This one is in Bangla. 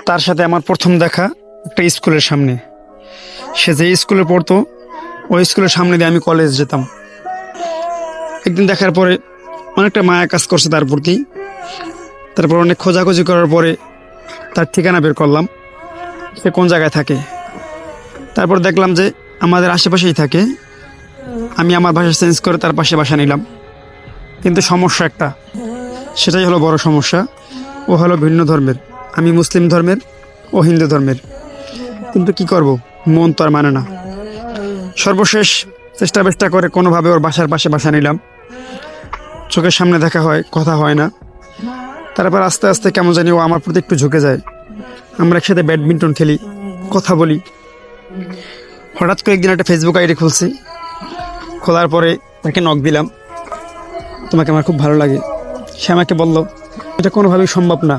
তার সাথে আমার প্রথম দেখা একটা স্কুলের সামনে। সে যে স্কুলে পড়তো ওই স্কুলের সামনে দিয়ে আমি কলেজ যেতাম। একদিন দেখার পরে অনেকটা মায়া কাজ করছে তার প্রতি। তারপর অনেক খোঁজাখুঁজি করার পরে তার ঠিকানা বের করলাম, সে কোন জায়গায় থাকে। তারপর দেখলাম যে আমাদের আশেপাশেই থাকে। আমি আমার বাসা চেঞ্জ করে তার পাশে বাসা নিলাম। কিন্তু সমস্যা একটা, সেটাই হলো বড় সমস্যা। ও হলো ভিন্ন ধর্মের, আমি মুসলিম ধর্মের, ও হিন্দু ধর্মের। কিন্তু কি করব, মন তো আর মানে না। সর্বশেষ চেষ্টা করে কোনোভাবে ওর বাসার পাশে বাসা নিলাম। চোখের সামনে দেখা হয়, কথা হয় না। তারপর আস্তে আস্তে কেমন জানি ও আমার প্রতি একটু ঝুঁকে যায়। আমরা একসাথে ব্যাডমিন্টন খেলি, কথা বলি। হঠাৎ করে একদিন একটা ফেসবুক আইডি খুলছি। খোলার পরে তাকে নক দিলাম, তোমাকে আমার খুব ভালো লাগে। সে আমাকে বলল এটা কোনোভাবেই সম্ভব না,